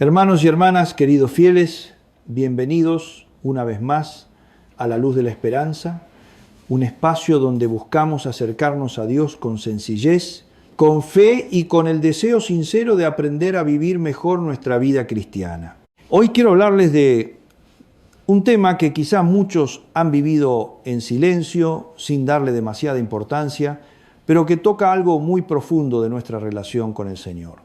Hermanos y hermanas, queridos fieles, bienvenidos una vez más a la luz de la esperanza, un espacio donde buscamos acercarnos a Dios con sencillez, con fe y con el deseo sincero de aprender a vivir mejor nuestra vida cristiana. Hoy quiero hablarles de un tema que quizá muchos han vivido en silencio, sin darle demasiada importancia, pero que toca algo muy profundo de nuestra relación con el Señor.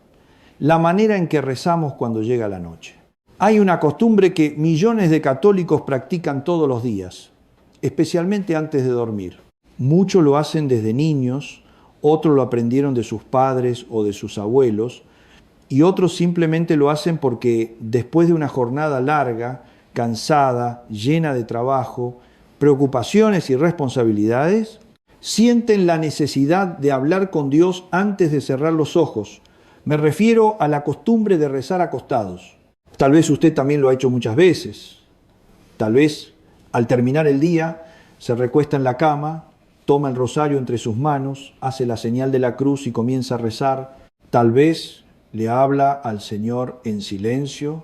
La manera en que rezamos cuando llega la noche. Hay una costumbre que millones de católicos practican todos los días, especialmente antes de dormir. Muchos lo hacen desde niños, otros lo aprendieron de sus padres o de sus abuelos, y otros simplemente lo hacen porque después de una jornada larga, cansada, llena de trabajo, preocupaciones y responsabilidades, sienten la necesidad de hablar con Dios antes de cerrar los ojos. Me refiero a la costumbre de rezar acostados. Tal vez usted también lo ha hecho muchas veces. Tal vez al terminar el día se recuesta en la cama, toma el rosario entre sus manos, hace la señal de la cruz y comienza a rezar. Tal vez le habla al Señor en silencio,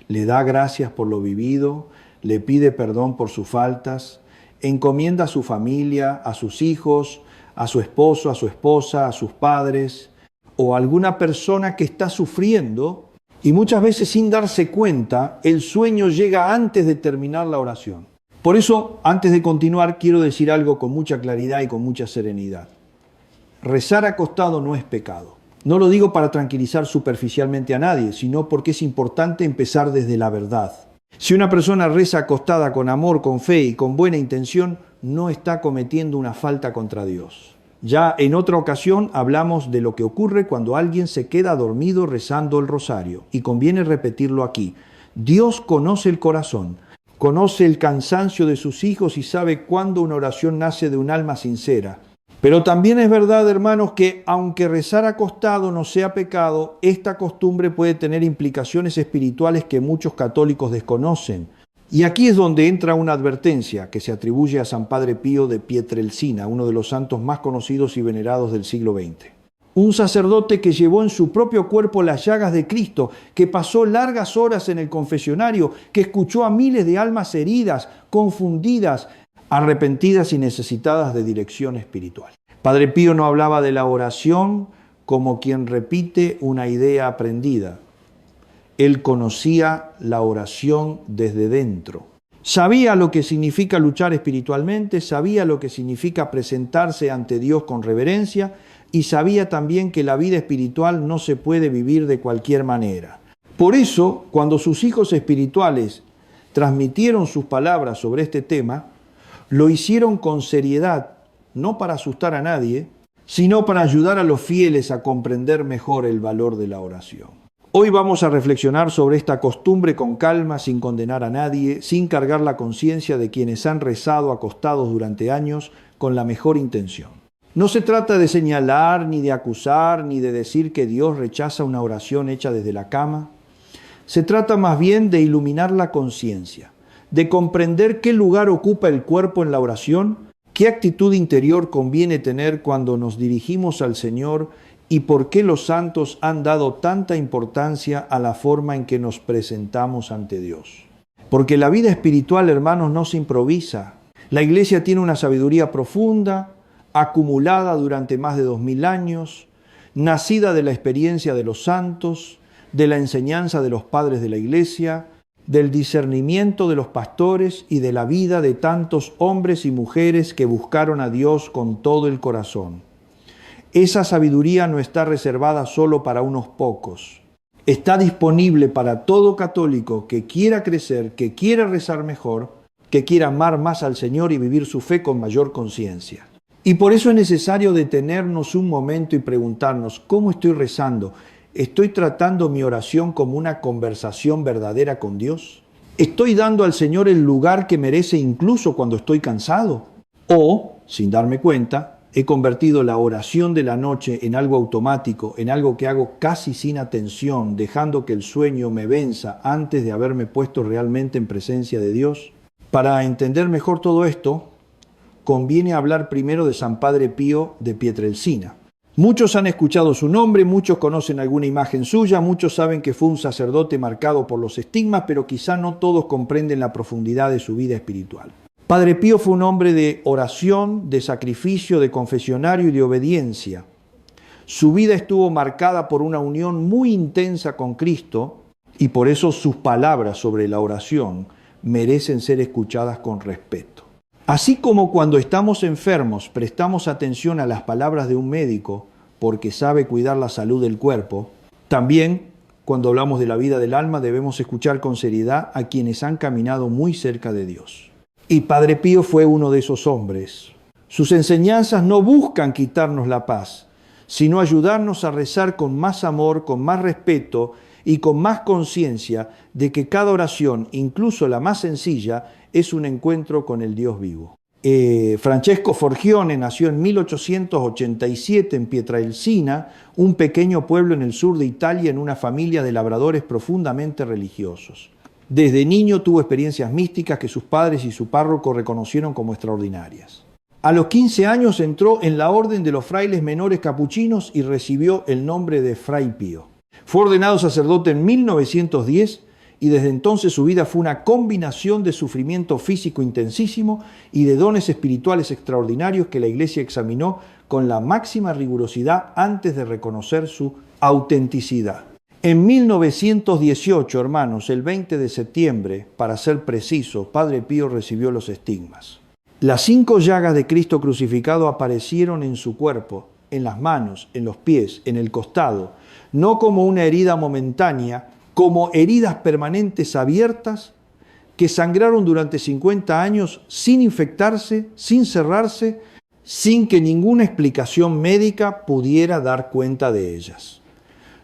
le da gracias por lo vivido, le pide perdón por sus faltas, encomienda a su familia, a sus hijos, a su esposo, a su esposa, a sus padres, o alguna persona que está sufriendo, y muchas veces sin darse cuenta, el sueño llega antes de terminar la oración. Por eso, antes de continuar, quiero decir algo con mucha claridad y con mucha serenidad. Rezar acostado no es pecado. No lo digo para tranquilizar superficialmente a nadie, sino porque es importante empezar desde la verdad. Si una persona reza acostada con amor, con fe y con buena intención, no está cometiendo una falta contra Dios. Ya en otra ocasión hablamos de lo que ocurre cuando alguien se queda dormido rezando el rosario, y conviene repetirlo aquí. Dios conoce el corazón, conoce el cansancio de sus hijos y sabe cuándo una oración nace de un alma sincera. Pero también es verdad, hermanos, que aunque rezar acostado no sea pecado, esta costumbre puede tener implicaciones espirituales que muchos católicos desconocen. Y aquí es donde entra una advertencia que se atribuye a San Padre Pío de Pietrelcina, uno de los santos más conocidos y venerados del siglo XX. Un sacerdote que llevó en su propio cuerpo las llagas de Cristo, que pasó largas horas en el confesionario, que escuchó a miles de almas heridas, confundidas, arrepentidas y necesitadas de dirección espiritual. Padre Pío no hablaba de la oración como quien repite una idea aprendida. Él conocía la oración desde dentro. Sabía lo que significa luchar espiritualmente, sabía lo que significa presentarse ante Dios con reverencia y sabía también que la vida espiritual no se puede vivir de cualquier manera. Por eso, cuando sus hijos espirituales transmitieron sus palabras sobre este tema, lo hicieron con seriedad, no para asustar a nadie, sino para ayudar a los fieles a comprender mejor el valor de la oración. Hoy vamos a reflexionar sobre esta costumbre con calma, sin condenar a nadie, sin cargar la conciencia de quienes han rezado acostados durante años con la mejor intención. No se trata de señalar, ni de acusar, ni de decir que Dios rechaza una oración hecha desde la cama. Se trata más bien de iluminar la conciencia, de comprender qué lugar ocupa el cuerpo en la oración, qué actitud interior conviene tener cuando nos dirigimos al Señor y por qué los santos han dado tanta importancia a la forma en que nos presentamos ante Dios. Porque la vida espiritual, hermanos, no se improvisa. La Iglesia tiene una sabiduría profunda, acumulada durante más de 2000 años, nacida de la experiencia de los santos, de la enseñanza de los padres de la Iglesia, del discernimiento de los pastores y de la vida de tantos hombres y mujeres que buscaron a Dios con todo el corazón. Esa sabiduría no está reservada solo para unos pocos. Está disponible para todo católico que quiera crecer, que quiera rezar mejor, que quiera amar más al Señor y vivir su fe con mayor conciencia. Y por eso es necesario detenernos un momento y preguntarnos, ¿cómo estoy rezando? ¿Estoy tratando mi oración como una conversación verdadera con Dios? ¿Estoy dando al Señor el lugar que merece incluso cuando estoy cansado? O, sin darme cuenta, he convertido la oración de la noche en algo automático, en algo que hago casi sin atención, dejando que el sueño me venza antes de haberme puesto realmente en presencia de Dios. Para entender mejor todo esto, conviene hablar primero de San Padre Pío de Pietrelcina. Muchos han escuchado su nombre, muchos conocen alguna imagen suya, muchos saben que fue un sacerdote marcado por los estigmas, pero quizá no todos comprenden la profundidad de su vida espiritual. Padre Pío fue un hombre de oración, de sacrificio, de confesionario y de obediencia. Su vida estuvo marcada por una unión muy intensa con Cristo y por eso sus palabras sobre la oración merecen ser escuchadas con respeto. Así como cuando estamos enfermos prestamos atención a las palabras de un médico porque sabe cuidar la salud del cuerpo, también cuando hablamos de la vida del alma debemos escuchar con seriedad a quienes han caminado muy cerca de Dios. Y Padre Pío fue uno de esos hombres. Sus enseñanzas no buscan quitarnos la paz, sino ayudarnos a rezar con más amor, con más respeto y con más conciencia de que cada oración, incluso la más sencilla, es un encuentro con el Dios vivo. Francesco Forgione nació en 1887 en Pietrelcina, un pequeño pueblo en el sur de Italia, en una familia de labradores profundamente religiosos. Desde niño tuvo experiencias místicas que sus padres y su párroco reconocieron como extraordinarias. A los 15 años entró en la orden de los frailes menores capuchinos y recibió el nombre de Fray Pío. Fue ordenado sacerdote en 1910 y desde entonces su vida fue una combinación de sufrimiento físico intensísimo y de dones espirituales extraordinarios que la Iglesia examinó con la máxima rigurosidad antes de reconocer su autenticidad. En 1918, hermanos, el 20 de septiembre, para ser preciso, Padre Pío recibió los estigmas. Las 5 llagas de Cristo crucificado aparecieron en su cuerpo, en las manos, en los pies, en el costado, no como una herida momentánea, como heridas permanentes abiertas que sangraron durante 50 años sin infectarse, sin cerrarse, sin que ninguna explicación médica pudiera dar cuenta de ellas.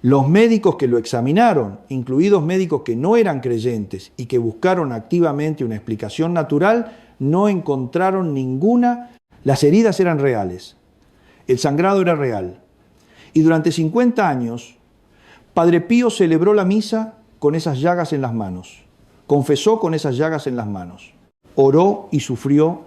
Los médicos que lo examinaron, incluidos médicos que no eran creyentes y que buscaron activamente una explicación natural, no encontraron ninguna. Las heridas eran reales, el sangrado era real. Y durante 50 años, Padre Pío celebró la misa con esas llagas en las manos, confesó con esas llagas en las manos, oró y sufrió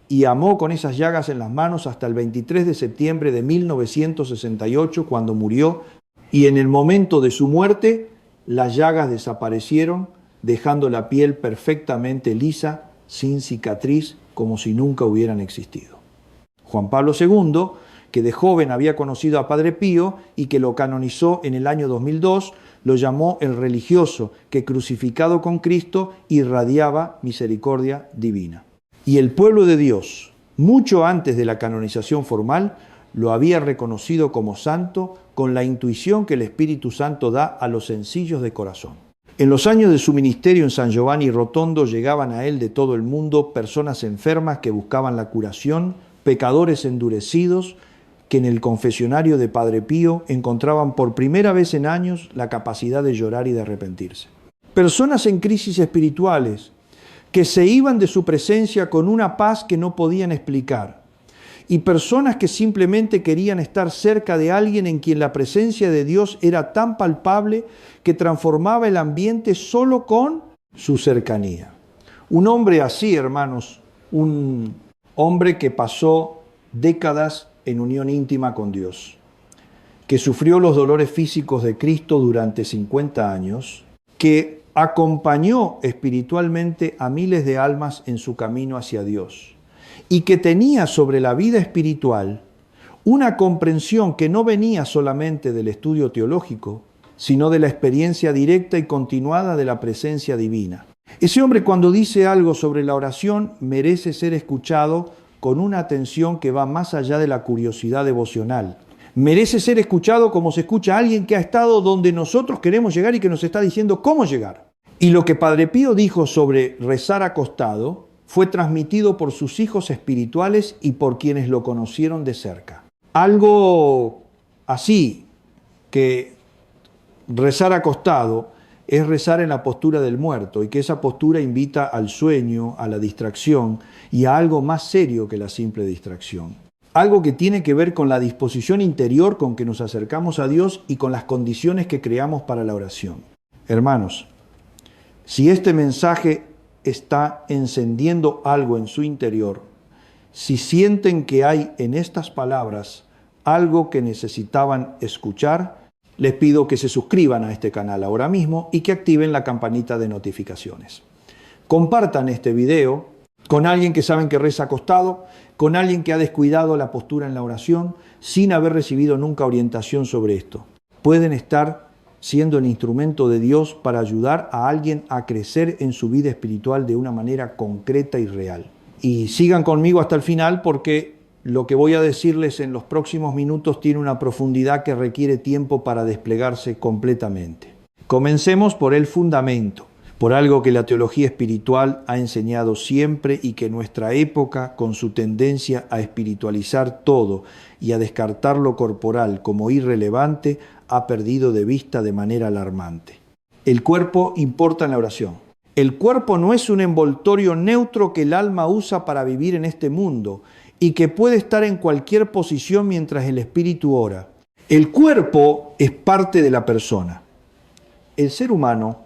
y amó con esas llagas en las manos hasta el 23 de septiembre de 1968, cuando murió, y en el momento de su muerte, las llagas desaparecieron, dejando la piel perfectamente lisa, sin cicatriz, como si nunca hubieran existido. Juan Pablo II, que de joven había conocido a Padre Pío y que lo canonizó en el año 2002, lo llamó el religioso que, crucificado con Cristo, irradiaba misericordia divina. Y el pueblo de Dios, mucho antes de la canonización formal, lo había reconocido como santo con la intuición que el Espíritu Santo da a los sencillos de corazón. En los años de su ministerio en San Giovanni Rotondo llegaban a él de todo el mundo personas enfermas que buscaban la curación, pecadores endurecidos que en el confesionario de Padre Pío encontraban por primera vez en años la capacidad de llorar y de arrepentirse. Personas en crisis espirituales que se iban de su presencia con una paz que no podían explicar. Y personas que simplemente querían estar cerca de alguien en quien la presencia de Dios era tan palpable que transformaba el ambiente solo con su cercanía. Un hombre así, hermanos, un hombre que pasó décadas en unión íntima con Dios, que sufrió los dolores físicos de Cristo durante 50 años, que acompañó espiritualmente a miles de almas en su camino hacia Dios, y que tenía sobre la vida espiritual una comprensión que no venía solamente del estudio teológico, sino de la experiencia directa y continuada de la presencia divina. Ese hombre, cuando dice algo sobre la oración, merece ser escuchado con una atención que va más allá de la curiosidad devocional. Merece ser escuchado como se escucha a alguien que ha estado donde nosotros queremos llegar y que nos está diciendo cómo llegar. Y lo que Padre Pío dijo sobre rezar acostado fue transmitido por sus hijos espirituales y por quienes lo conocieron de cerca. Algo así, que rezar acostado es rezar en la postura del muerto, y que esa postura invita al sueño, a la distracción y a algo más serio que la simple distracción. Algo que tiene que ver con la disposición interior con que nos acercamos a Dios y con las condiciones que creamos para la oración. Hermanos, si este mensaje está encendiendo algo en su interior, si sienten que hay en estas palabras algo que necesitaban escuchar, les pido que se suscriban a este canal ahora mismo y que activen la campanita de notificaciones. Compartan este video con alguien que saben que reza acostado, con alguien que ha descuidado la postura en la oración, sin haber recibido nunca orientación sobre esto. Pueden estar siendo el instrumento de Dios para ayudar a alguien a crecer en su vida espiritual de una manera concreta y real. Y sigan conmigo hasta el final porque lo que voy a decirles en los próximos minutos tiene una profundidad que requiere tiempo para desplegarse completamente. Comencemos por el fundamento, por algo que la teología espiritual ha enseñado siempre y que nuestra época, con su tendencia a espiritualizar todo y a descartar lo corporal como irrelevante, ha perdido de vista de manera alarmante. El cuerpo importa en la oración. El cuerpo no es un envoltorio neutro que el alma usa para vivir en este mundo y que puede estar en cualquier posición mientras el espíritu ora. El cuerpo es parte de la persona. El ser humano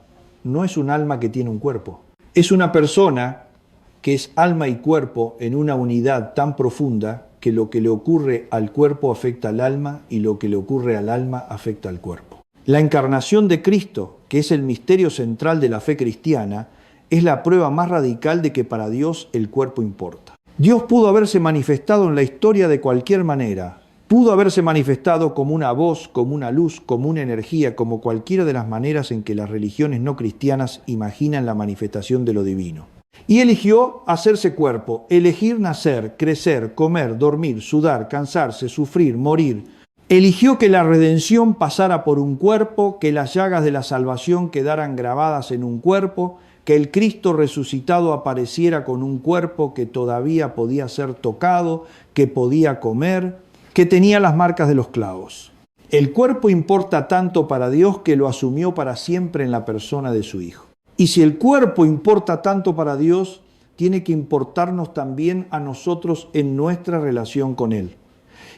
no es un alma que tiene un cuerpo. Es una persona que es alma y cuerpo en una unidad tan profunda que lo que le ocurre al cuerpo afecta al alma y lo que le ocurre al alma afecta al cuerpo. La encarnación de Cristo, que es el misterio central de la fe cristiana, es la prueba más radical de que para Dios el cuerpo importa. Dios pudo haberse manifestado en la historia de cualquier manera. Pudo haberse manifestado como una voz, como una luz, como una energía, como cualquiera de las maneras en que las religiones no cristianas imaginan la manifestación de lo divino. Y eligió hacerse cuerpo, elegir nacer, crecer, comer, dormir, sudar, cansarse, sufrir, morir. Eligió que la redención pasara por un cuerpo, que las llagas de la salvación quedaran grabadas en un cuerpo, que el Cristo resucitado apareciera con un cuerpo que todavía podía ser tocado, que podía comer, que tenía las marcas de los clavos. El cuerpo importa tanto para Dios que lo asumió para siempre en la persona de su Hijo. Y si el cuerpo importa tanto para Dios, tiene que importarnos también a nosotros en nuestra relación con Él.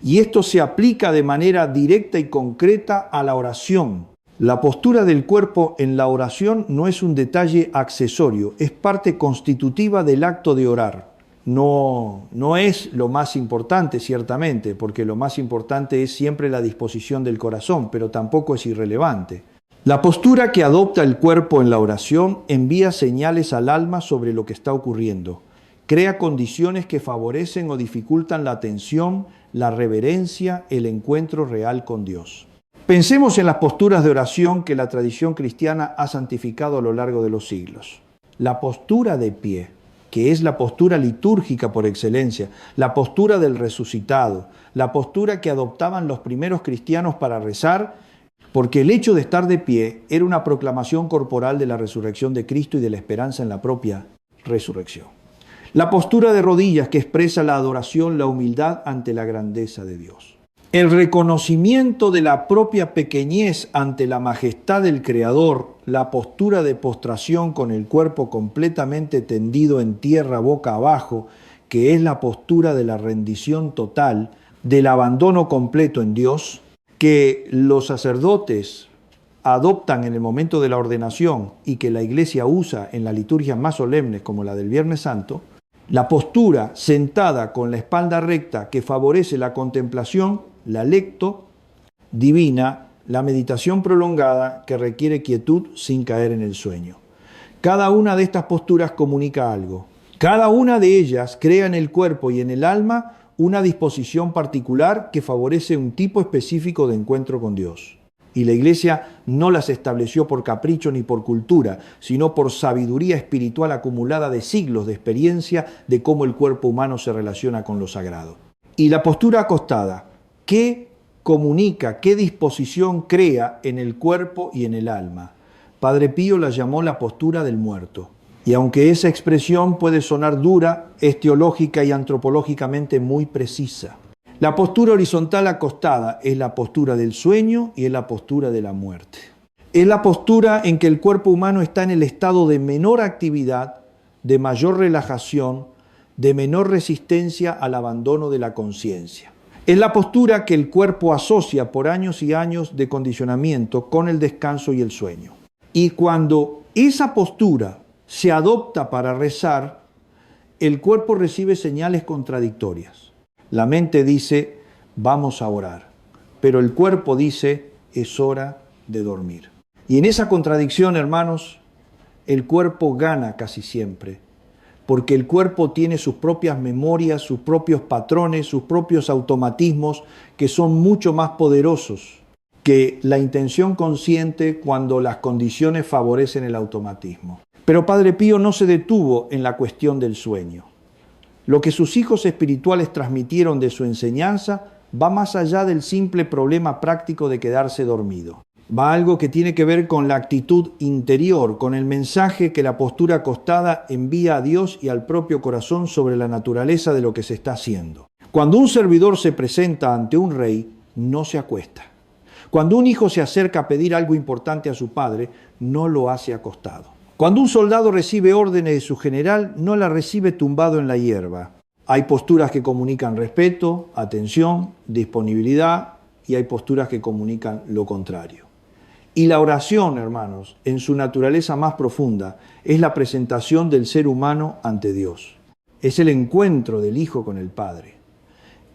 Y esto se aplica de manera directa y concreta a la oración. La postura del cuerpo en la oración no es un detalle accesorio, es parte constitutiva del acto de orar. No es lo más importante, ciertamente, porque lo más importante es siempre la disposición del corazón, pero tampoco es irrelevante. La postura que adopta el cuerpo en la oración envía señales al alma sobre lo que está ocurriendo. Crea condiciones que favorecen o dificultan la atención, la reverencia, el encuentro real con Dios. Pensemos en las posturas de oración que la tradición cristiana ha santificado a lo largo de los siglos. La postura de pie, que es la postura litúrgica por excelencia, la postura del resucitado, la postura que adoptaban los primeros cristianos para rezar, porque el hecho de estar de pie era una proclamación corporal de la resurrección de Cristo y de la esperanza en la propia resurrección. La postura de rodillas que expresa la adoración, la humildad ante la grandeza de Dios. El reconocimiento de la propia pequeñez ante la majestad del Creador, la postura de postración con el cuerpo completamente tendido en tierra boca abajo, que es la postura de la rendición total, del abandono completo en Dios, que los sacerdotes adoptan en el momento de la ordenación y que la Iglesia usa en las liturgias más solemnes como la del Viernes Santo, la postura sentada con la espalda recta que favorece la contemplación, la lecto divina, la meditación prolongada que requiere quietud sin caer en el sueño. Cada una de estas posturas comunica algo. Cada una de ellas crea en el cuerpo y en el alma una disposición particular que favorece un tipo específico de encuentro con Dios. Y la Iglesia no las estableció por capricho ni por cultura, sino por sabiduría espiritual acumulada de siglos de experiencia de cómo el cuerpo humano se relaciona con lo sagrado. Y la postura acostada, ¿qué comunica, qué disposición crea en el cuerpo y en el alma? Padre Pío la llamó la postura del muerto. Y aunque esa expresión puede sonar dura, es teológica y antropológicamente muy precisa. La postura horizontal acostada es la postura del sueño y es la postura de la muerte. Es la postura en que el cuerpo humano está en el estado de menor actividad, de mayor relajación, de menor resistencia al abandono de la conciencia. Es la postura que el cuerpo asocia por años y años de condicionamiento con el descanso y el sueño. Y cuando esa postura se adopta para rezar, el cuerpo recibe señales contradictorias. La mente dice, vamos a orar. Pero el cuerpo dice, es hora de dormir. Y en esa contradicción, hermanos, el cuerpo gana casi siempre, porque el cuerpo tiene sus propias memorias, sus propios patrones, sus propios automatismos, que son mucho más poderosos que la intención consciente cuando las condiciones favorecen el automatismo. Pero Padre Pío no se detuvo en la cuestión del sueño. Lo que sus hijos espirituales transmitieron de su enseñanza va más allá del simple problema práctico de quedarse dormido. Va a algo que tiene que ver con la actitud interior, con el mensaje que la postura acostada envía a Dios y al propio corazón sobre la naturaleza de lo que se está haciendo. Cuando un servidor se presenta ante un rey, no se acuesta. Cuando un hijo se acerca a pedir algo importante a su padre, no lo hace acostado. Cuando un soldado recibe órdenes de su general, no la recibe tumbado en la hierba. Hay posturas que comunican respeto, atención, disponibilidad, y hay posturas que comunican lo contrario. Y la oración, hermanos, en su naturaleza más profunda, es la presentación del ser humano ante Dios. Es el encuentro del Hijo con el Padre.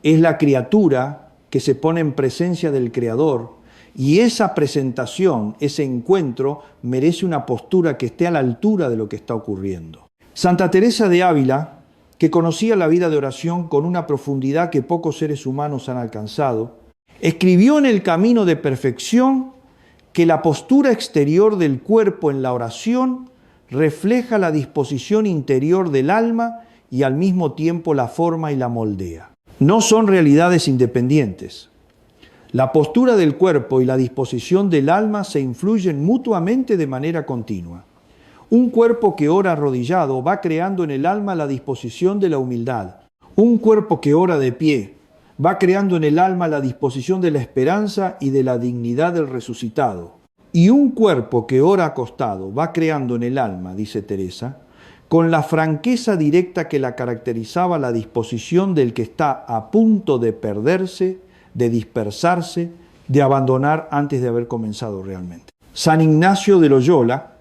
Es la criatura que se pone en presencia del Creador, y esa presentación, ese encuentro, merece una postura que esté a la altura de lo que está ocurriendo. Santa Teresa de Ávila, que conocía la vida de oración con una profundidad que pocos seres humanos han alcanzado, escribió en El Camino de Perfección que la postura exterior del cuerpo en la oración refleja la disposición interior del alma y al mismo tiempo la forma y la moldea. No son realidades independientes. La postura del cuerpo y la disposición del alma se influyen mutuamente de manera continua. Un cuerpo que ora arrodillado va creando en el alma la disposición de la humildad. Un cuerpo que ora de pie va creando en el alma la disposición de la esperanza y de la dignidad del resucitado. Y un cuerpo que ora acostado va creando en el alma, dice Teresa, con la franqueza directa que la caracterizaba la disposición del que está a punto de perderse, de dispersarse, de abandonar antes de haber comenzado realmente. San Ignacio de Loyola,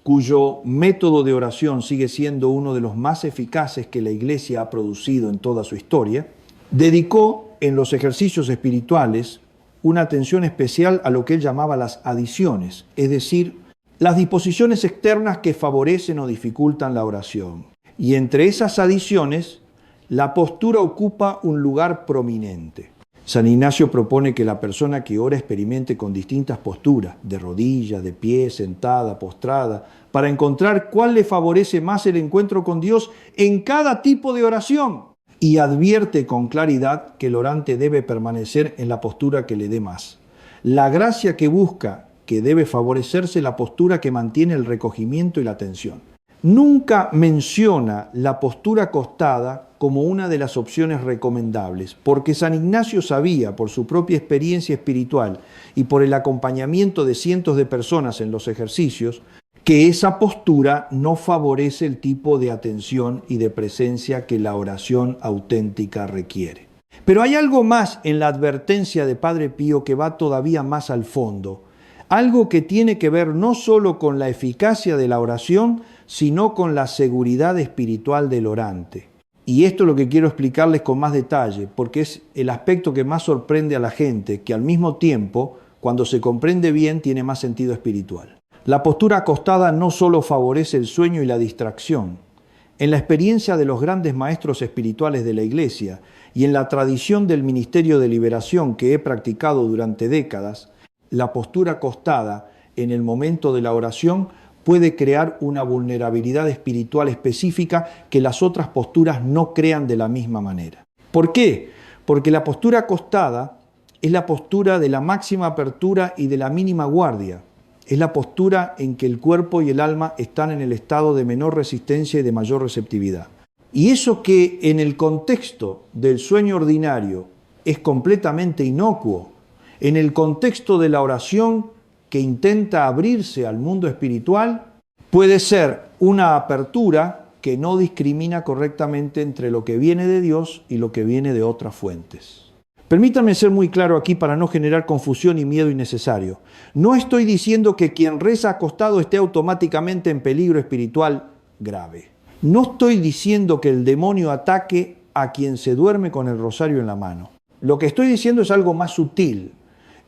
cuyo método de oración sigue siendo uno de los más eficaces que la Iglesia ha producido en toda su historia, dedicó en los ejercicios espirituales una atención especial a lo que él llamaba las adiciones, es decir, las disposiciones externas que favorecen o dificultan la oración. Y entre esas adiciones, la postura ocupa un lugar prominente. San Ignacio propone que la persona que ora experimente con distintas posturas, de rodillas, de pie, sentada, postrada, para encontrar cuál le favorece más el encuentro con Dios en cada tipo de oración. Y advierte con claridad que el orante debe permanecer en la postura que le dé más. La gracia que busca, que debe favorecerse la postura que mantiene el recogimiento y la atención. Nunca menciona la postura acostada como una de las opciones recomendables, porque San Ignacio sabía, por su propia experiencia espiritual y por el acompañamiento de cientos de personas en los ejercicios, que esa postura no favorece el tipo de atención y de presencia que la oración auténtica requiere. Pero hay algo más en la advertencia de Padre Pío que va todavía más al fondo, algo que tiene que ver no solo con la eficacia de la oración, sino con la seguridad espiritual del orante. Y esto es lo que quiero explicarles con más detalle, porque es el aspecto que más sorprende a la gente, que al mismo tiempo, cuando se comprende bien, tiene más sentido espiritual. La postura acostada no solo favorece el sueño y la distracción. En la experiencia de los grandes maestros espirituales de la Iglesia y en la tradición del ministerio de liberación que he practicado durante décadas, la postura acostada en el momento de la oración puede crear una vulnerabilidad espiritual específica que las otras posturas no crean de la misma manera. ¿Por qué? Porque la postura acostada es la postura de la máxima apertura y de la mínima guardia. Es la postura en que el cuerpo y el alma están en el estado de menor resistencia y de mayor receptividad. Y eso que en el contexto del sueño ordinario es completamente inocuo, en el contexto de la oración que intenta abrirse al mundo espiritual, puede ser una apertura que no discrimina correctamente entre lo que viene de Dios y lo que viene de otras fuentes. Permítanme ser muy claro aquí para no generar confusión y miedo innecesario. No estoy diciendo que quien reza acostado esté automáticamente en peligro espiritual grave. No estoy diciendo que el demonio ataque a quien se duerme con el rosario en la mano. Lo que estoy diciendo es algo más sutil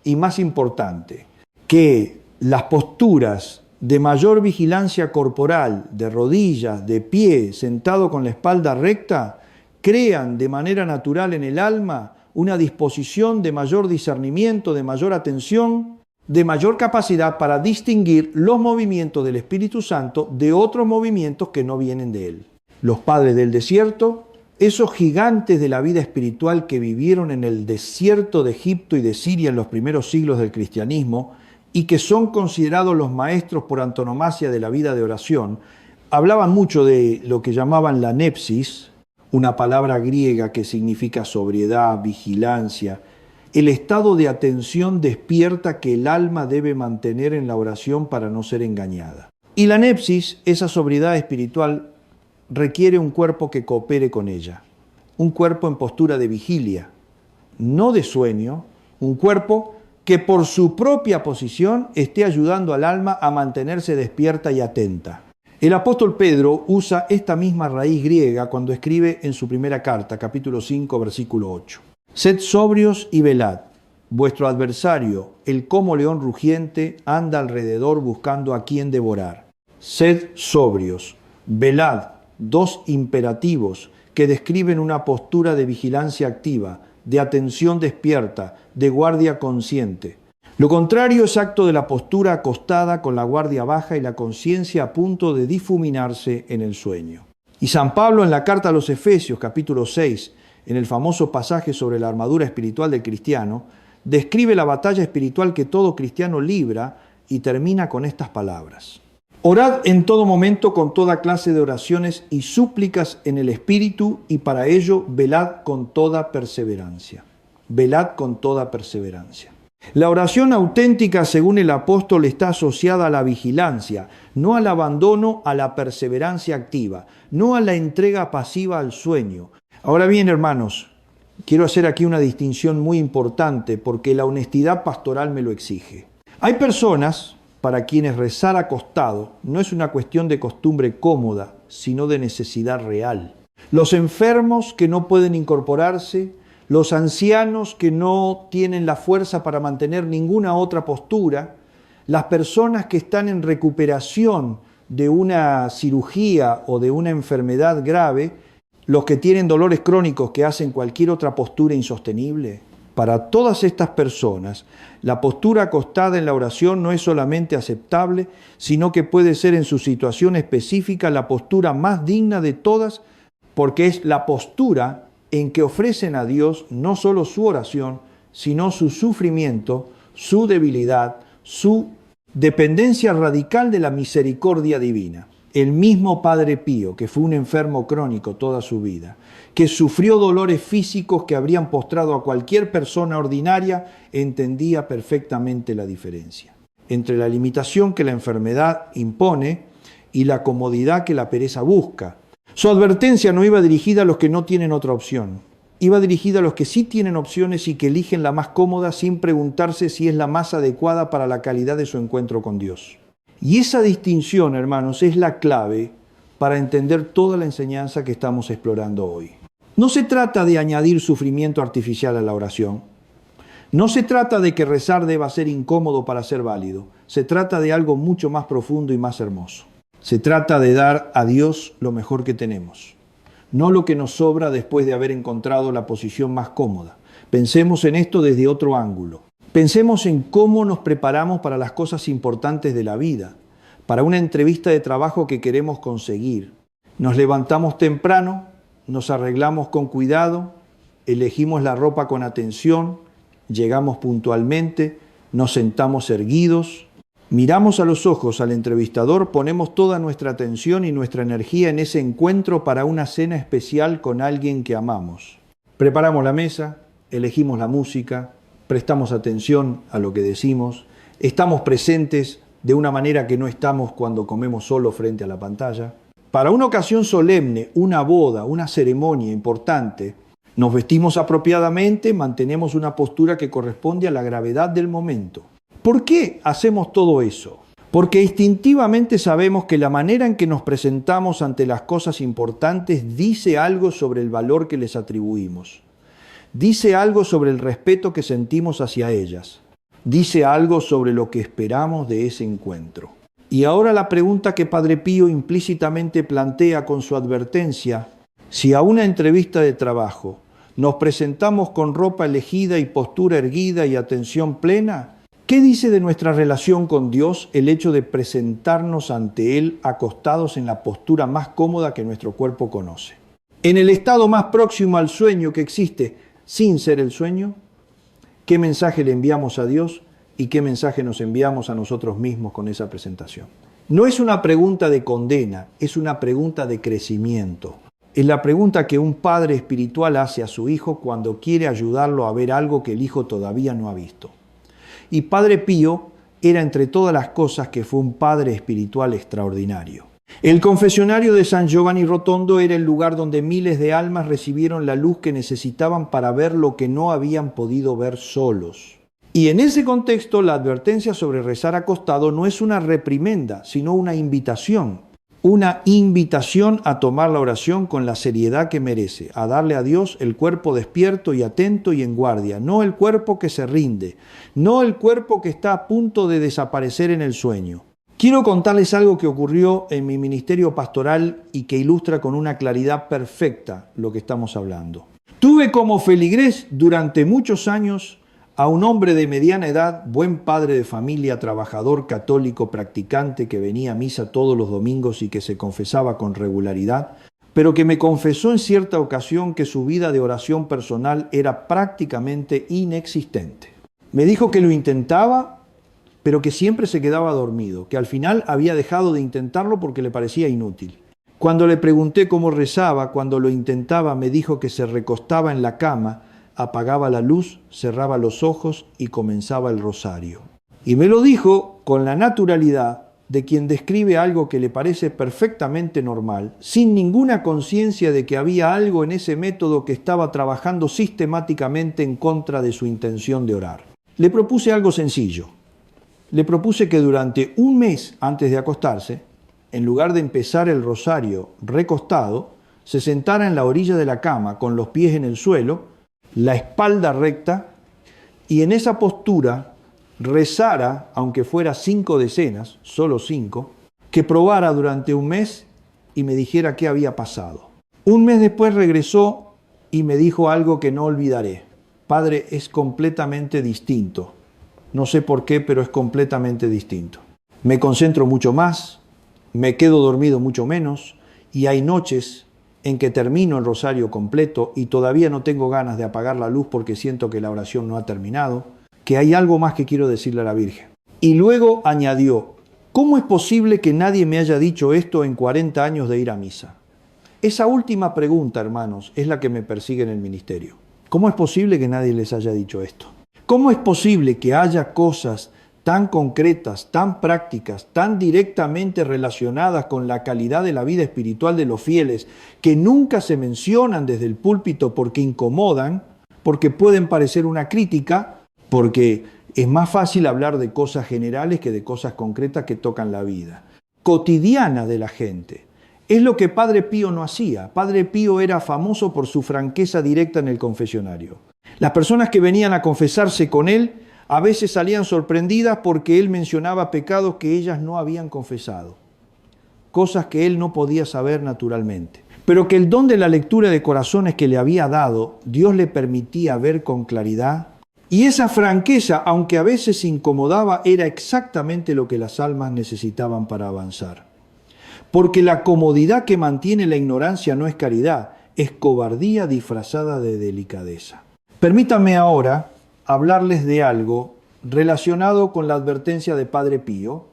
y más importante, que las posturas de mayor vigilancia corporal, de rodillas, de pie, sentado con la espalda recta, crean de manera natural en el alma una disposición de mayor discernimiento, de mayor atención, de mayor capacidad para distinguir los movimientos del Espíritu Santo de otros movimientos que no vienen de Él. Los padres del desierto, esos gigantes de la vida espiritual que vivieron en el desierto de Egipto y de Siria en los primeros siglos del cristianismo y que son considerados los maestros por antonomasia de la vida de oración, hablaban mucho de lo que llamaban la nepsis, una palabra griega que significa sobriedad, vigilancia, el estado de atención despierta que el alma debe mantener en la oración para no ser engañada. Y la nepsis, esa sobriedad espiritual, requiere un cuerpo que coopere con ella, un cuerpo en postura de vigilia, no de sueño, un cuerpo que por su propia posición esté ayudando al alma a mantenerse despierta y atenta. El apóstol Pedro usa esta misma raíz griega cuando escribe en su primera carta, capítulo 5, versículo 8. Sed sobrios y velad. Vuestro adversario, el como león rugiente, anda alrededor buscando a quien devorar. Sed sobrios, velad. Dos imperativos que describen una postura de vigilancia activa, de atención despierta, de guardia consciente. Lo contrario es acto de la postura acostada con la guardia baja y la conciencia a punto de difuminarse en el sueño. Y San Pablo en la carta a los Efesios, capítulo 6, en el famoso pasaje sobre la armadura espiritual del cristiano, describe la batalla espiritual que todo cristiano libra y termina con estas palabras. Orad en todo momento con toda clase de oraciones y súplicas en el Espíritu, y para ello velad con toda perseverancia. Velad con toda perseverancia. La oración auténtica, según el apóstol, está asociada a la vigilancia, no al abandono, a la perseverancia activa, no a la entrega pasiva al sueño. Ahora bien, hermanos, quiero hacer aquí una distinción muy importante porque la honestidad pastoral me lo exige. Hay personas para quienes rezar acostado no es una cuestión de costumbre cómoda, sino de necesidad real. Los enfermos que no pueden incorporarse, los ancianos que no tienen la fuerza para mantener ninguna otra postura, las personas que están en recuperación de una cirugía o de una enfermedad grave, los que tienen dolores crónicos que hacen cualquier otra postura insostenible. Para todas estas personas, la postura acostada en la oración no es solamente aceptable, sino que puede ser en su situación específica la postura más digna de todas, porque es la postura en que ofrecen a Dios no solo su oración, sino su sufrimiento, su debilidad, su dependencia radical de la misericordia divina. El mismo Padre Pío, que fue un enfermo crónico toda su vida, que sufrió dolores físicos que habrían postrado a cualquier persona ordinaria, entendía perfectamente la diferencia entre la limitación que la enfermedad impone y la comodidad que la pereza busca. Su advertencia no iba dirigida a los que no tienen otra opción, iba dirigida a los que sí tienen opciones y que eligen la más cómoda sin preguntarse si es la más adecuada para la calidad de su encuentro con Dios. Y esa distinción, hermanos, es la clave para entender toda la enseñanza que estamos explorando hoy. No se trata de añadir sufrimiento artificial a la oración. No se trata de que rezar deba ser incómodo para ser válido. Se trata de algo mucho más profundo y más hermoso. Se trata de dar a Dios lo mejor que tenemos, no lo que nos sobra después de haber encontrado la posición más cómoda. Pensemos en esto desde otro ángulo. Pensemos en cómo nos preparamos para las cosas importantes de la vida, para una entrevista de trabajo que queremos conseguir. Nos levantamos temprano, nos arreglamos con cuidado, elegimos la ropa con atención, llegamos puntualmente, nos sentamos erguidos, miramos a los ojos al entrevistador, ponemos toda nuestra atención y nuestra energía en ese encuentro para una cena especial con alguien que amamos. Preparamos la mesa, elegimos la música, prestamos atención a lo que decimos, estamos presentes de una manera que no estamos cuando comemos solo frente a la pantalla. Para una ocasión solemne, una boda, una ceremonia importante, nos vestimos apropiadamente, mantenemos una postura que corresponde a la gravedad del momento. ¿Por qué hacemos todo eso? Porque instintivamente sabemos que la manera en que nos presentamos ante las cosas importantes dice algo sobre el valor que les atribuimos. dice algo sobre el respeto que sentimos hacia ellas. Dice algo sobre lo que esperamos de ese encuentro. Y ahora la pregunta que Padre Pío implícitamente plantea con su advertencia: si a una entrevista de trabajo nos presentamos con ropa elegida y postura erguida y atención plena, ¿qué dice de nuestra relación con Dios el hecho de presentarnos ante Él acostados en la postura más cómoda que nuestro cuerpo conoce? En el estado más próximo al sueño que existe, sin ser el sueño, ¿qué mensaje le enviamos a Dios y qué mensaje nos enviamos a nosotros mismos con esa presentación? No es una pregunta de condena, es una pregunta de crecimiento. Es la pregunta que un padre espiritual hace a su hijo cuando quiere ayudarlo a ver algo que el hijo todavía no ha visto. Y Padre Pío era, entre todas las cosas, que fue un padre espiritual extraordinario. El confesionario de San Giovanni Rotondo era el lugar donde miles de almas recibieron la luz que necesitaban para ver lo que no habían podido ver solos. Y en ese contexto, la advertencia sobre rezar acostado no es una reprimenda, sino una invitación. Una invitación a tomar la oración con la seriedad que merece, a darle a Dios el cuerpo despierto y atento y en guardia, no el cuerpo que se rinde, no el cuerpo que está a punto de desaparecer en el sueño. Quiero contarles algo que ocurrió en mi ministerio pastoral y que ilustra con una claridad perfecta lo que estamos hablando. Tuve como feligrés durante muchos años a un hombre de mediana edad, buen padre de familia, trabajador, católico, practicante, que venía a misa todos los domingos y que se confesaba con regularidad, pero que me confesó en cierta ocasión que su vida de oración personal era prácticamente inexistente. Me dijo que lo intentaba, pero que siempre se quedaba dormido, que al final había dejado de intentarlo porque le parecía inútil. Cuando le pregunté cómo rezaba, cuando lo intentaba, me dijo que se recostaba en la cama, apagaba la luz, cerraba los ojos y comenzaba el rosario. Y me lo dijo con la naturalidad de quien describe algo que le parece perfectamente normal, sin ninguna conciencia de que había algo en ese método que estaba trabajando sistemáticamente en contra de su intención de orar. Le propuse algo sencillo. Le propuse que durante un mes antes de acostarse, en lugar de empezar el rosario recostado, se sentara en la orilla de la cama con los pies en el suelo, la espalda recta, y en esa postura rezara, aunque fuera 5 decenas, solo 5, que probara durante un mes y me dijera qué había pasado. Un mes después regresó y me dijo algo que no olvidaré. Padre, es completamente distinto. No sé por qué, pero es completamente distinto. Me concentro mucho más, me quedo dormido mucho menos, y hay noches en que termino el rosario completo y todavía no tengo ganas de apagar la luz porque siento que la oración no ha terminado, que hay algo más que quiero decirle a la Virgen. Y luego añadió: ¿cómo es posible que nadie me haya dicho esto en 40 años de ir a misa? Esa última pregunta, hermanos, es la que me persigue en el ministerio. ¿Cómo es posible que nadie les haya dicho esto? ¿Cómo es posible que haya cosas tan concretas, tan prácticas, tan directamente relacionadas con la calidad de la vida espiritual de los fieles, que nunca se mencionan desde el púlpito porque incomodan, porque pueden parecer una crítica, porque es más fácil hablar de cosas generales que de cosas concretas que tocan la vida cotidiana de la gente? Es lo que Padre Pío no hacía. Padre Pío era famoso por su franqueza directa en el confesionario. Las personas que venían a confesarse con él a veces salían sorprendidas porque él mencionaba pecados que ellas no habían confesado, cosas que él no podía saber naturalmente, pero que el don de la lectura de corazones que le había dado, Dios le permitía ver con claridad. Y esa franqueza, aunque a veces incomodaba, era exactamente lo que las almas necesitaban para avanzar. Porque la comodidad que mantiene la ignorancia no es caridad, es cobardía disfrazada de delicadeza. Permítanme ahora hablarles de algo relacionado con la advertencia de Padre Pío,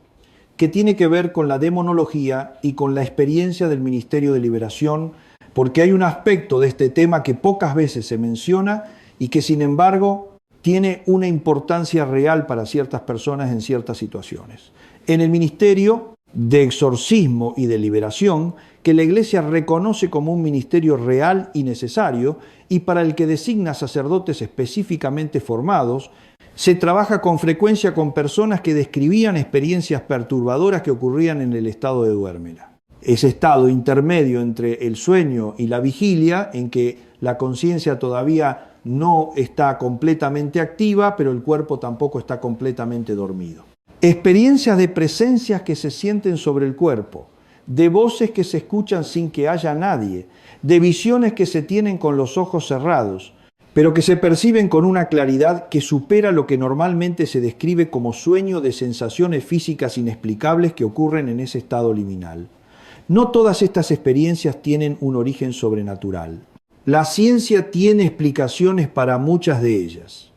que tiene que ver con la demonología y con la experiencia del Ministerio de Liberación, porque hay un aspecto de este tema que pocas veces se menciona y que sin embargo tiene una importancia real para ciertas personas en ciertas situaciones. En el Ministerio de Exorcismo y de Liberación, que la Iglesia reconoce como un ministerio real y necesario y para el que designa sacerdotes específicamente formados, se trabaja con frecuencia con personas que describían experiencias perturbadoras que ocurrían en el estado de duérmela. ese estado intermedio entre el sueño y la vigilia, en que la conciencia todavía no está completamente activa, pero el cuerpo tampoco está completamente dormido. Experiencias de presencias que se sienten sobre el cuerpo, de voces que se escuchan sin que haya nadie, de visiones que se tienen con los ojos cerrados, pero que se perciben con una claridad que supera lo que normalmente se describe como sueño de sensaciones físicas inexplicables que ocurren en ese estado liminal. No todas estas experiencias tienen un origen sobrenatural. La ciencia tiene explicaciones para muchas de ellas.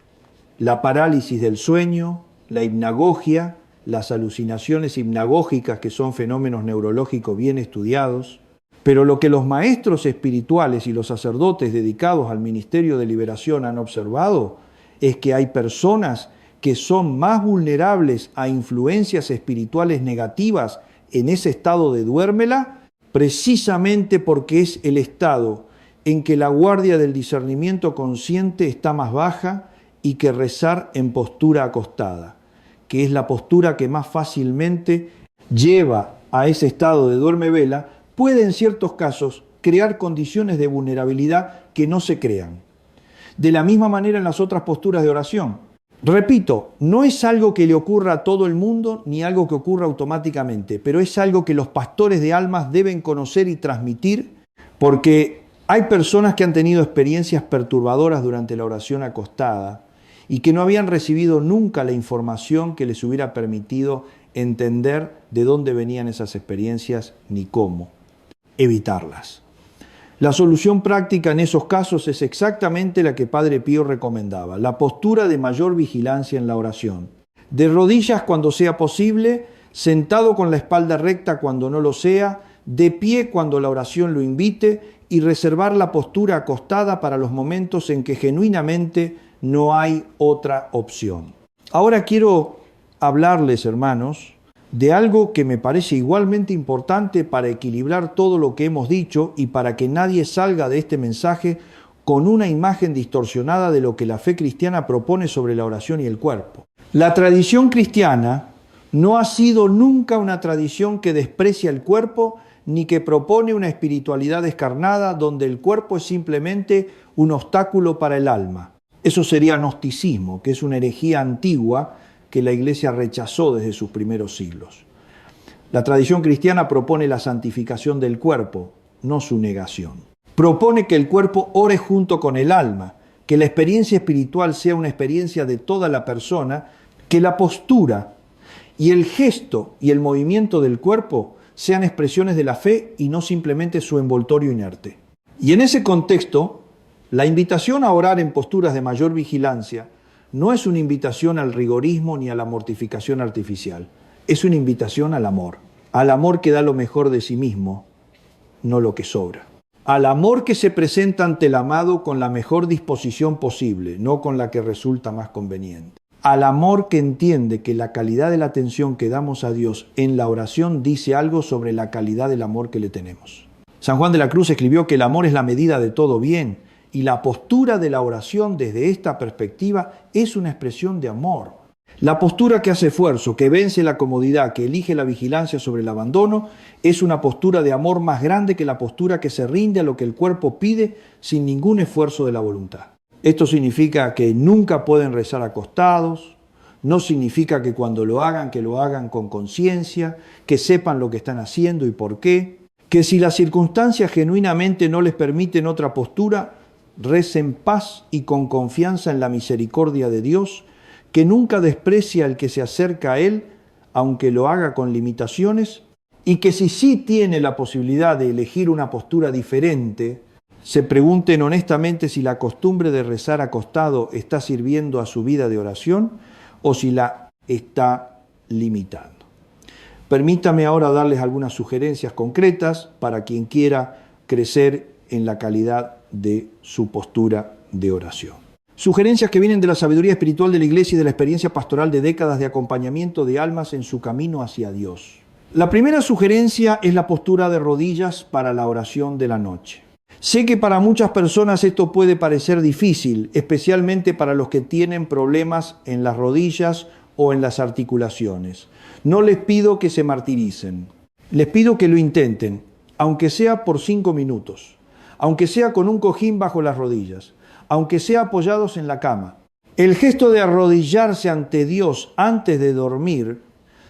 La parálisis del sueño, la hipnagogia, las alucinaciones hipnagógicas, que son fenómenos neurológicos bien estudiados. Pero lo que los maestros espirituales y los sacerdotes dedicados al ministerio de liberación han observado es que hay personas que son más vulnerables a influencias espirituales negativas en ese estado de duérmela, precisamente porque es el estado en que la guardia del discernimiento consciente está más baja y que rezar en postura acostada, que es la postura que más fácilmente lleva a ese estado de duerme-vela, puede en ciertos casos crear condiciones de vulnerabilidad que no se crean. De la misma manera en las otras posturas de oración. Repito, no es algo que le ocurra a todo el mundo ni algo que ocurra automáticamente, pero es algo que los pastores de almas deben conocer y transmitir, porque hay personas que han tenido experiencias perturbadoras durante la oración acostada y que no habían recibido nunca la información que les hubiera permitido entender de dónde venían esas experiencias ni cómo evitarlas. La solución práctica en esos casos es exactamente la que Padre Pío recomendaba, la postura de mayor vigilancia en la oración. De rodillas cuando sea posible, sentado con la espalda recta cuando no lo sea, de pie cuando la oración lo invite y reservar la postura acostada para los momentos en que genuinamente no hay otra opción. Ahora quiero hablarles, hermanos, de algo que me parece igualmente importante para equilibrar todo lo que hemos dicho y para que nadie salga de este mensaje con una imagen distorsionada de lo que la fe cristiana propone sobre la oración y el cuerpo. La tradición cristiana no ha sido nunca una tradición que desprecia el cuerpo ni que propone una espiritualidad descarnada donde el cuerpo es simplemente un obstáculo para el alma. Eso sería gnosticismo, que es una herejía antigua que la Iglesia rechazó desde sus primeros siglos. La tradición cristiana propone la santificación del cuerpo, no su negación. Propone que el cuerpo ore junto con el alma, que la experiencia espiritual sea una experiencia de toda la persona, que la postura y el gesto y el movimiento del cuerpo sean expresiones de la fe y no simplemente su envoltorio inerte. Y en ese contexto, la invitación a orar en posturas de mayor vigilancia no es una invitación al rigorismo ni a la mortificación artificial. Es una invitación al amor que da lo mejor de sí mismo, no lo que sobra. Al amor que se presenta ante el amado con la mejor disposición posible, no con la que resulta más conveniente. Al amor que entiende que la calidad de la atención que damos a Dios en la oración dice algo sobre la calidad del amor que le tenemos. San Juan de la Cruz escribió que el amor es la medida de todo bien, y la postura de la oración desde esta perspectiva es una expresión de amor. La postura que hace esfuerzo, que vence la comodidad, que elige la vigilancia sobre el abandono, es una postura de amor más grande que la postura que se rinde a lo que el cuerpo pide sin ningún esfuerzo de la voluntad. Esto significa que nunca pueden rezar acostados, no significa que cuando lo hagan, que lo hagan con conciencia, que sepan lo que están haciendo y por qué, que si las circunstancias genuinamente no les permiten otra postura, recen en paz y con confianza en la misericordia de Dios, que nunca desprecia al que se acerca a Él, aunque lo haga con limitaciones, y que si sí tiene la posibilidad de elegir una postura diferente, se pregunten honestamente si la costumbre de rezar acostado está sirviendo a su vida de oración o si la está limitando. Permítame ahora darles algunas sugerencias concretas para quien quiera crecer en la calidad de su postura de oración. Sugerencias que vienen de la sabiduría espiritual de la Iglesia y de la experiencia pastoral de décadas de acompañamiento de almas en su camino hacia Dios. La primera sugerencia es la postura de rodillas para la oración de la noche. Sé que para muchas personas esto puede parecer difícil, especialmente para los que tienen problemas en las rodillas o en las articulaciones. No les pido que se martiricen. Les pido que lo intenten, aunque sea por 5 minutos, aunque sea con un cojín bajo las rodillas, aunque sea apoyados en la cama. El gesto de arrodillarse ante Dios antes de dormir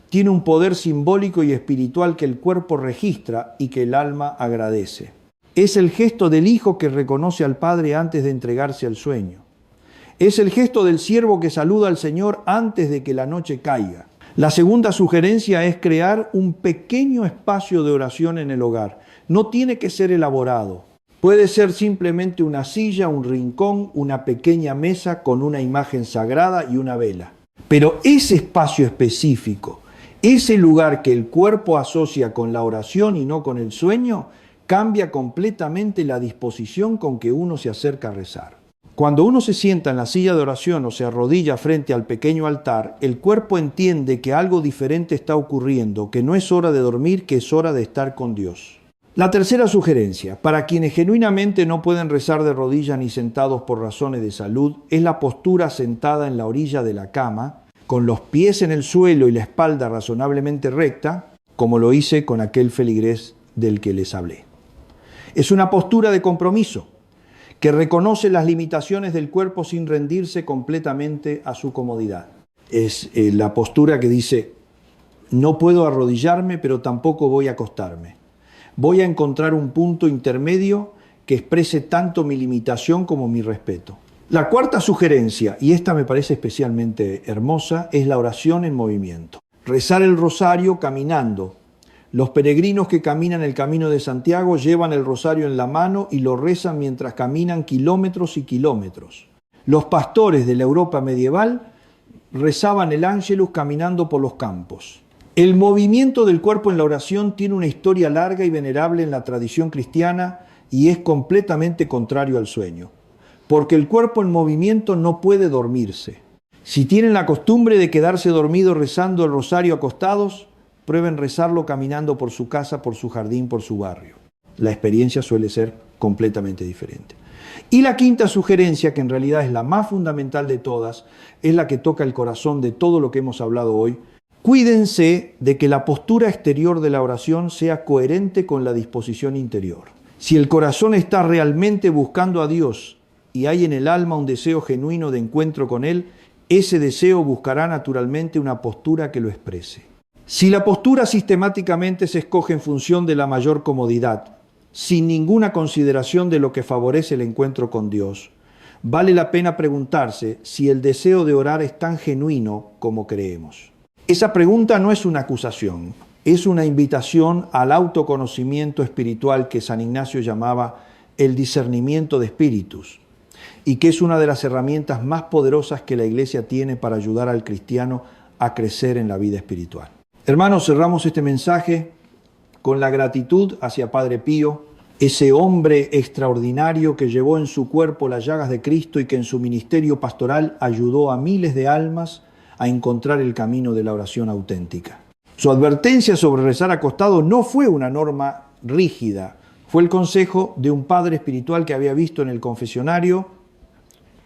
tiene un poder simbólico y espiritual que el cuerpo registra y que el alma agradece. Es el gesto del hijo que reconoce al Padre antes de entregarse al sueño. Es el gesto del siervo que saluda al Señor antes de que la noche caiga. La segunda sugerencia es crear un pequeño espacio de oración en el hogar. No tiene que ser elaborado. Puede ser simplemente una silla, un rincón, una pequeña mesa con una imagen sagrada y una vela. Pero ese espacio específico, ese lugar que el cuerpo asocia con la oración y no con el sueño, cambia completamente la disposición con que uno se acerca a rezar. Cuando uno se sienta en la silla de oración o se arrodilla frente al pequeño altar, el cuerpo entiende que algo diferente está ocurriendo, que no es hora de dormir, que es hora de estar con Dios. La tercera sugerencia, para quienes genuinamente no pueden rezar de rodillas ni sentados por razones de salud, es la postura sentada en la orilla de la cama, con los pies en el suelo y la espalda razonablemente recta, como lo hice con aquel feligrés del que les hablé. Es una postura de compromiso, que reconoce las limitaciones del cuerpo sin rendirse completamente a su comodidad. Es la postura que dice, no puedo arrodillarme, pero tampoco voy a acostarme. Voy a encontrar un punto intermedio que exprese tanto mi limitación como mi respeto. La cuarta sugerencia, y esta me parece especialmente hermosa, es la oración en movimiento. Rezar el rosario caminando. Los peregrinos que caminan el Camino de Santiago llevan el rosario en la mano y lo rezan mientras caminan kilómetros y kilómetros. Los pastores de la Europa medieval rezaban el Ángelus caminando por los campos. El movimiento del cuerpo en la oración tiene una historia larga y venerable en la tradición cristiana y es completamente contrario al sueño, porque el cuerpo en movimiento no puede dormirse. Si tienen la costumbre de quedarse dormidos rezando el rosario acostados, prueben rezarlo caminando por su casa, por su jardín, por su barrio. La experiencia suele ser completamente diferente. Y la quinta sugerencia, que en realidad es la más fundamental de todas, es la que toca el corazón de todo lo que hemos hablado hoy. Cuídense de que la postura exterior de la oración sea coherente con la disposición interior. Si el corazón está realmente buscando a Dios y hay en el alma un deseo genuino de encuentro con Él, ese deseo buscará naturalmente una postura que lo exprese. Si la postura sistemáticamente se escoge en función de la mayor comodidad, sin ninguna consideración de lo que favorece el encuentro con Dios, vale la pena preguntarse si el deseo de orar es tan genuino como creemos. Esa pregunta no es una acusación, es una invitación al autoconocimiento espiritual que San Ignacio llamaba el discernimiento de espíritus, y que es una de las herramientas más poderosas que la Iglesia tiene para ayudar al cristiano a crecer en la vida espiritual. Hermanos, cerramos este mensaje con la gratitud hacia Padre Pío, ese hombre extraordinario que llevó en su cuerpo las llagas de Cristo y que en su ministerio pastoral ayudó a miles de almas a encontrar el camino de la oración auténtica. Su advertencia sobre rezar acostado no fue una norma rígida, fue el consejo de un padre espiritual que había visto en el confesionario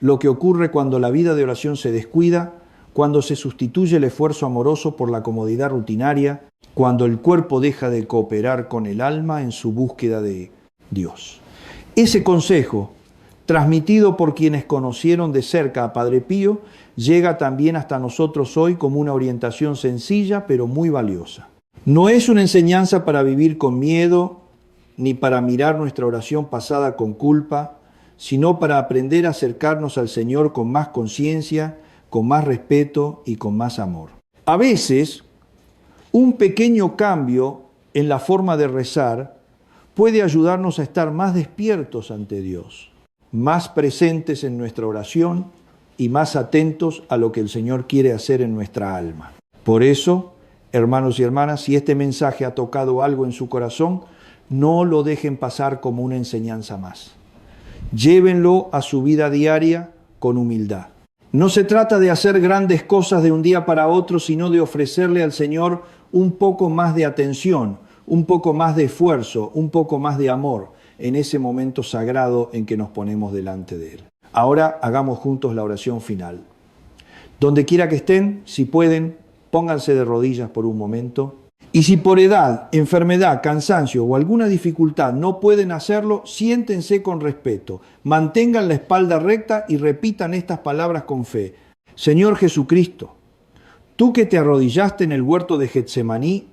lo que ocurre cuando la vida de oración se descuida, cuando se sustituye el esfuerzo amoroso por la comodidad rutinaria, cuando el cuerpo deja de cooperar con el alma en su búsqueda de Dios. Ese consejo, transmitido por quienes conocieron de cerca a Padre Pío, llega también hasta nosotros hoy como una orientación sencilla pero muy valiosa. No es una enseñanza para vivir con miedo, ni para mirar nuestra oración pasada con culpa, sino para aprender a acercarnos al Señor con más conciencia, con más respeto y con más amor. A veces, un pequeño cambio en la forma de rezar puede ayudarnos a estar más despiertos ante Dios, más presentes en nuestra oración y más atentos a lo que el Señor quiere hacer en nuestra alma. Por eso, hermanos y hermanas, si este mensaje ha tocado algo en su corazón, no lo dejen pasar como una enseñanza más. Llévenlo a su vida diaria con humildad. No se trata de hacer grandes cosas de un día para otro, sino de ofrecerle al Señor un poco más de atención, un poco más de esfuerzo, un poco más de amor en ese momento sagrado en que nos ponemos delante de Él. Ahora hagamos juntos la oración final. Donde quiera que estén, si pueden, pónganse de rodillas por un momento Y si por edad, enfermedad, cansancio o alguna dificultad no pueden hacerlo, siéntense con respeto, mantengan la espalda recta y repitan estas palabras con fe. Señor Jesucristo, tú que te arrodillaste en el huerto de Getsemaní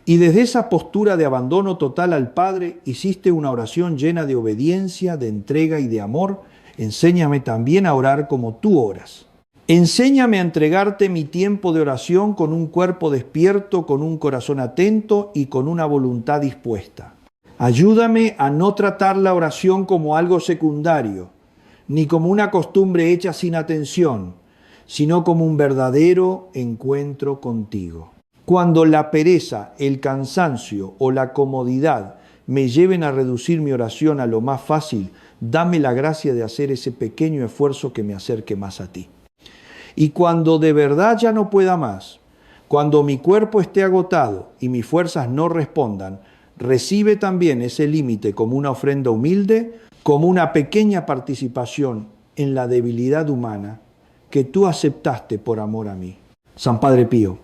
y desde esa postura de abandono total al Padre hiciste una oración llena de obediencia, de entrega y de amor, enséñame también a orar como tú oras. Enséñame a entregarte mi tiempo de oración con un cuerpo despierto, con un corazón atento y con una voluntad dispuesta. Ayúdame a no tratar la oración como algo secundario, ni como una costumbre hecha sin atención, sino como un verdadero encuentro contigo. Cuando la pereza, el cansancio o la comodidad me lleven a reducir mi oración a lo más fácil, dame la gracia de hacer ese pequeño esfuerzo que me acerque más a ti. Y cuando de verdad ya no pueda más, cuando mi cuerpo esté agotado y mis fuerzas no respondan, recibe también ese límite como una ofrenda humilde, como una pequeña participación en la debilidad humana que tú aceptaste por amor a mí. San Padre Pío,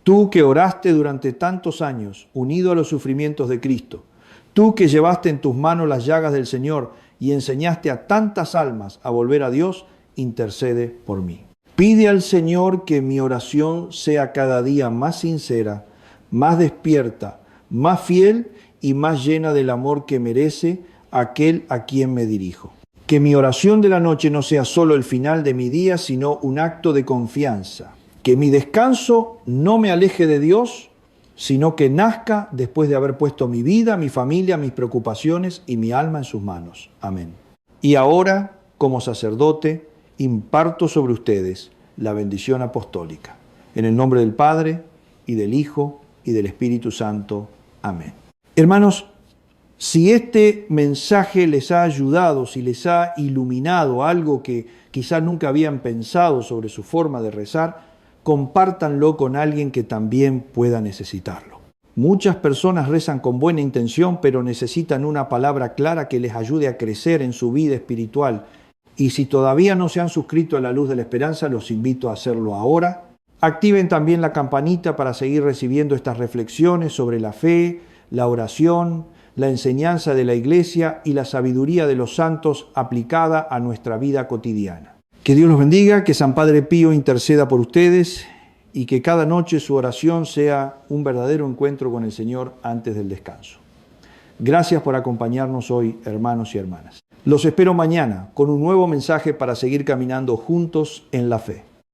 tú que oraste durante tantos años unido a los sufrimientos de Cristo, tú que llevaste en tus manos las llagas del Señor y enseñaste a tantas almas a volver a Dios, intercede por mí. Pide al Señor que mi oración sea cada día más sincera, más despierta, más fiel y más llena del amor que merece aquel a quien me dirijo. Que mi oración de la noche no sea solo el final de mi día, sino un acto de confianza. Que mi descanso no me aleje de Dios, sino que nazca después de haber puesto mi vida, mi familia, mis preocupaciones y mi alma en sus manos. Amén. Y ahora, como sacerdote, imparto sobre ustedes la bendición apostólica. En el nombre del Padre, y del Hijo, y del Espíritu Santo. Amén. Hermanos, si este mensaje les ha ayudado, si les ha iluminado algo que quizás nunca habían pensado sobre su forma de rezar, compártanlo con alguien que también pueda necesitarlo. Muchas personas rezan con buena intención, pero necesitan una palabra clara que les ayude a crecer en su vida espiritual. Y si todavía no se han suscrito a la Luz de la Esperanza, los invito a hacerlo ahora. Activen también la campanita para seguir recibiendo estas reflexiones sobre la fe, la oración, la enseñanza de la Iglesia y la sabiduría de los santos aplicada a nuestra vida cotidiana. Que Dios los bendiga, que San Padre Pío interceda por ustedes y que cada noche su oración sea un verdadero encuentro con el Señor antes del descanso. Gracias por acompañarnos hoy, hermanos y hermanas. Los espero mañana con un nuevo mensaje para seguir caminando juntos en la fe.